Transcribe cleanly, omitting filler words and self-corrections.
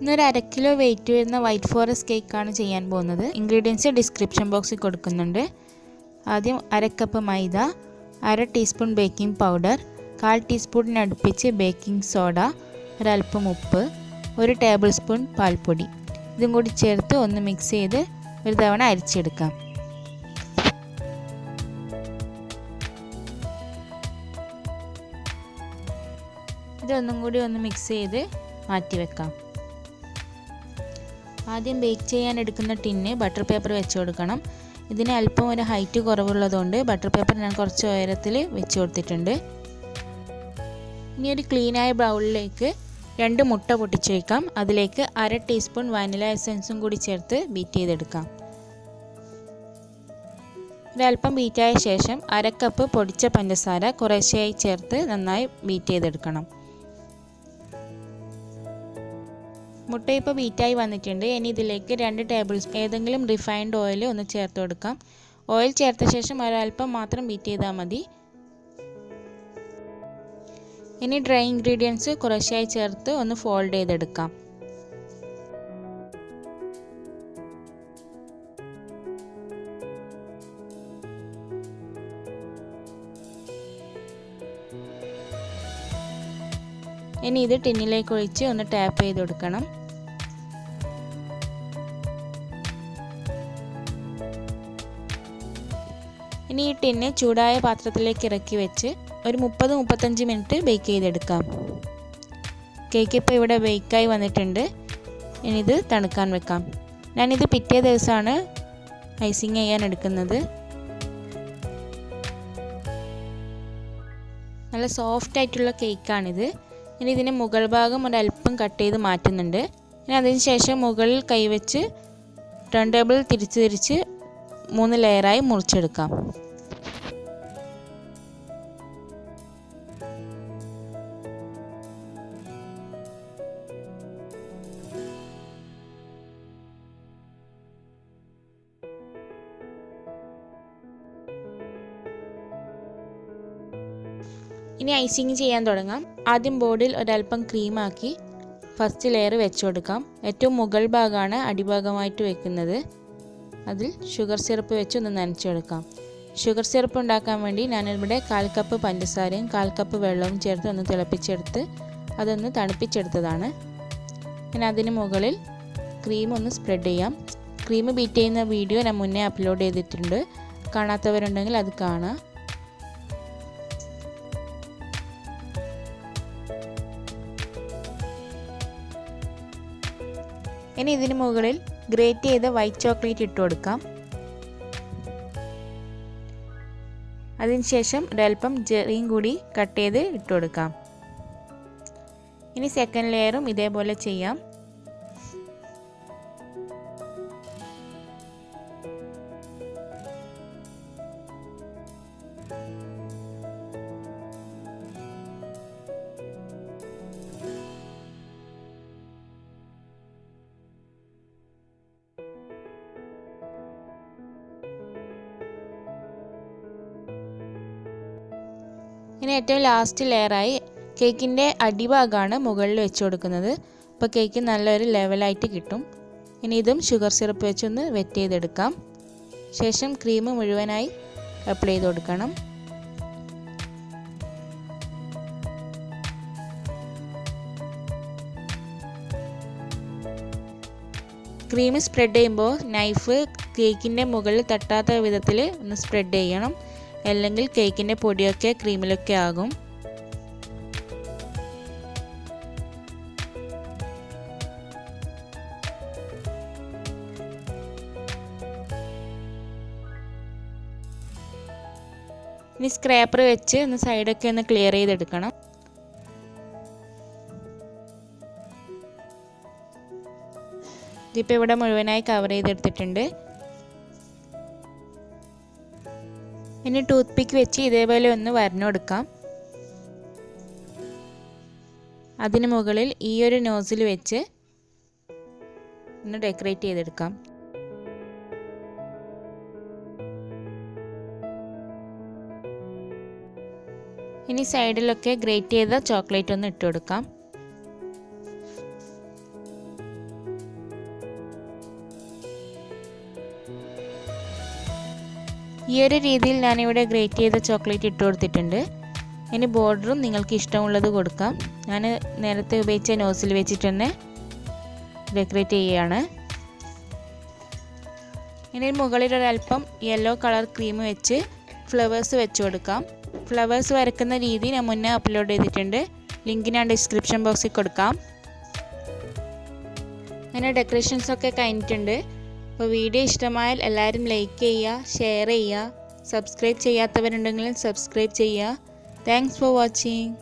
ഇന്നൊരു 1/2 kilo weight വരുന്ന white forest കേക്കാണ് ചെയ്യാൻ പോകുന്നത്. ഇൻഗ്രീഡിയൻസ് ഡിസ്ക്രിപ്ഷൻ ബോക്സിൽ കൊടുക്കുന്നുണ്ട്. ആദ്യം 1/2 കപ്പ് മൈദ, 1/2 ടീസ്പൂൺ ബേക്കിംഗ് പൗഡർ, 1/4 ടീസ്പൂണിന് അടുപ്പിച്ച് ബേക്കിംഗ് സോഡ, ഒരൽപ്പം ഉപ്പ്, 1 ടേബിൾ സ്പൂൺ പാൽപ്പൊടി. ഇതും കൂടി ചേർത്ത് ഒന്ന് മിക്സ് ചെയ്ത് ഒരു തവണ അരിച്ചെടുക്കാം. ഇതൊന്നും കൂടി ഒന്ന് മിക്സ് ചെയ്ത് മാറ്റി വെക്കാം. ആദ്യം ബേക്ക് ചെയ്യാൻ എടുക്കുന്ന ടിന്ന് ബട്ടർ പേപ്പർ വെച്ച് കൊടുക്കണം. ഇതിന് അല്പം ഒരു ഹൈറ്റ് കുറവുള്ളതുകൊണ്ട് ബട്ടർ പേപ്പർ ഞാൻ കുറച്ച് ഉയരത്തിൽ വെച്ച് കൊടുത്തിട്ടുണ്ട്. ഇനി ഒരു ക്ലീനായ ബൗളിലേക്ക് 2 മുട്ട പൊട്ടിച്ച് വയ്ക്കാം. അതിലേക്ക് 1/2 ടീസ്പൂൺ വാനില എസൻസും കൂടി ചേർത്ത് ബീറ്റ് ചെയ്തെടുക്കാം. ഒരൽപ്പം ബീറ്റായ ശേഷം 1/2 കപ്പ് പൊടിച്ച പഞ്ചസാര കുറേശ്ശെയായി ചേർത്ത് നന്നായി ബീറ്റ് ചെയ്തെടുക്കണം. മുട്ട ഇപ്പോൾ ബീറ്റായി വന്നിട്ടുണ്ട്. ഇനി ഇതിലേക്ക് 2 ടേബിൾ സ്പൂൺ ഏതെങ്കിലും റിഫൈൻഡ് ഓയിൽ ഒന്ന് ചേർത്ത് കൊടുക്കാം. ഓയിൽ ചേർത്ത ശേഷം ഒരൽപ്പം മാത്രം ബീറ്റ് ചെയ്താൽ മതി. ഇനി ഡ്രൈ ഇൻഗ്രീഡിയൻസ് കുറേശ്ശെയായി ചേർത്ത് ഒന്ന് ഫോൾഡ് ചെയ്തെടുക്കാം. ഇനി ഇത് ടിന്നിലേക്ക് ഒഴിച്ച് ഒന്ന് ടാപ്പ് ചെയ്ത് കൊടുക്കണം. ഇനി ഈ ടിന്ന് ചൂടായ പാത്രത്തിലേക്ക് ഇറക്കി വെച്ച് ഒരു 30-35 മിനിറ്റ് ബേക്ക് ചെയ്തെടുക്കാം. കേക്ക് ഇപ്പോൾ ഇവിടെ ബേക്കായി വന്നിട്ടുണ്ട്. ഇനി ഇത് തണുക്കാൻ വെക്കാം. ഞാനിത് പിറ്റേ ദിവസമാണ് ഐസിങ് ചെയ്യാൻ എടുക്കുന്നത്. നല്ല സോഫ്റ്റ് ആയിട്ടുള്ള കേക്കാണിത്. ഇനി ഇതിന് മുകൾ ഭാഗം ഒരല്പം കട്ട് ചെയ്ത് മാറ്റുന്നുണ്ട്. ഇനി അതിന് ശേഷം മുകളിൽ കൈവച്ച് ടേൺ ടേബിൾ തിരിച്ച് 3 ലെയറായി മുറിച്ചെടുക്കാം. ഇനി ഐസിങ് ചെയ്യാൻ തുടങ്ങാം. ആദ്യം ബോർഡിൽ ഒരൽപ്പം ക്രീമാക്കി ഫസ്റ്റ് ലെയർ വെച്ച് കൊടുക്കാം. ഏറ്റവും മുകൾ ഭാഗമാണ് അടിഭാഗമായിട്ട് വെക്കുന്നത്. അതിൽ ഷുഗർ സിറപ്പ് വെച്ച് ഒന്ന് നനച്ചെടുക്കാം. ഷുഗർ സിറപ്പ് ഉണ്ടാക്കാൻ വേണ്ടി ഞാനിവിടെ 1/4 കപ്പ് പഞ്ചസാരയും 1/4 കപ്പ് വെള്ളവും ചേർത്ത് ഒന്ന് തിളപ്പിച്ചെടുത്ത് അതൊന്ന് തണുപ്പിച്ചെടുത്തതാണ്. പിന്നെ അതിന് മുകളിൽ ക്രീം ഒന്ന് സ്പ്രെഡ് ചെയ്യാം. ക്രീം ബീറ്റ് ചെയ്യുന്ന വീഡിയോ ഞാൻ മുന്നേ അപ്ലോഡ് ചെയ്തിട്ടുണ്ട്. കാണാത്തവരുണ്ടെങ്കിൽ അത് കാണാം. ഇനി ഇതിന് മുകളിൽ ഗ്രേറ്റ് ചെയ്ത വൈറ്റ് ചോക്ലേറ്റ് ഇട്ട് കൊടുക്കാം. അതിനുശേഷം ഒരൽപ്പം ജെറിയും കൂടി കട്ട് ചെയ്ത് ഇട്ട് കൊടുക്കാം. ഇനി സെക്കൻഡ് ലെയറും ഇതേപോലെ ചെയ്യാം. ഇനി ഏറ്റവും ലാസ്റ്റ് ലെയറായി കേക്കിൻ്റെ അടിഭാഗമാണ് മുകളിൽ വെച്ച് കൊടുക്കുന്നത്. അപ്പോൾ കേക്ക് നല്ലൊരു ലെവലായിട്ട് കിട്ടും. ഇനി ഇതും ഷുഗർ സിറപ്പ് വെച്ചൊന്ന് വെറ്റ് ചെയ്തെടുക്കാം. ശേഷം ക്രീം മുഴുവനായി അപ്ലൈ ചെയ്ത് കൊടുക്കണം. ക്രീം സ്പ്രെഡ് ചെയ്യുമ്പോൾ നൈഫ് കേക്കിൻ്റെ മുകളിൽ തട്ടാത്ത വിധത്തിൽ ഒന്ന് സ്പ്രെഡ് ചെയ്യണം. അല്ലെങ്കിൽ കേക്കിൻ്റെ പൊടിയൊക്കെ ക്രീമിലൊക്കെ ആകും. ഇനി സ്ക്രാപ്പർ വെച്ച് ഒന്ന് സൈഡൊക്കെ ഒന്ന് ക്ലിയർ ചെയ്തെടുക്കണം. ഇതിപ്പോൾ ഇവിടെ മുഴുവനായി കവർ ചെയ്തെടുത്തിട്ടുണ്ട്. ഇനി ടൂത്ത് പിക്ക് വെച്ച് ഇതേപോലെ ഒന്ന് വരഞ്ഞു കൊടുക്കാം. അതിന് മുകളിൽ ഈ ഒരു നോസിൽ വെച്ച് ഒന്ന് ഡെക്കറേറ്റ് ചെയ്തെടുക്കാം. ഇനി സൈഡിലൊക്കെ ഗ്രേറ്റ് ചെയ്ത ചോക്ലേറ്റ് ഒന്ന് ഇട്ട് കൊടുക്കാം. ഈ ഒരു രീതിയിൽ ഞാനിവിടെ ഗ്രേറ്റ് ചെയ്ത ചോക്ലേറ്റ് ഇട്ട് കൊടുത്തിട്ടുണ്ട്. ഇനി ബോർഡറും നിങ്ങൾക്ക് ഇഷ്ടമുള്ളത് കൊടുക്കാം. ഞാൻ നേരത്തെ ഉപയോഗിച്ച നോസിൽ വെച്ചിട്ട് തന്നെ ഡെക്കറേറ്റ് ചെയ്യുകയാണ്. ഇനി മുകളിൽ ഒരല്പം യെല്ലോ കളർ ക്രീം വെച്ച് ഫ്ലവേഴ്സ് വെച്ച് കൊടുക്കാം. ഫ്ലവേഴ്സ് വരയ്ക്കുന്ന രീതി ഞാൻ മുന്നേ അപ്ലോഡ് ചെയ്തിട്ടുണ്ട്. ലിങ്ക് ഞാൻ ഡിസ്ക്രിപ്ഷൻ ബോക്സിൽ കൊടുക്കാം. അങ്ങനെ ഡെക്കറേഷൻസൊക്കെ കഴിഞ്ഞിട്ടുണ്ട്. അപ്പോൾ വീഡിയോ ഇഷ്ടമായാൽ എല്ലാവരും ലൈക്ക് ചെയ്യുക, ഷെയർ ചെയ്യുക, സബ്സ്ക്രൈബ് ചെയ്യാത്തവരുണ്ടെങ്കിൽ സബ്സ്ക്രൈബ് ചെയ്യുക. Thanks for watching.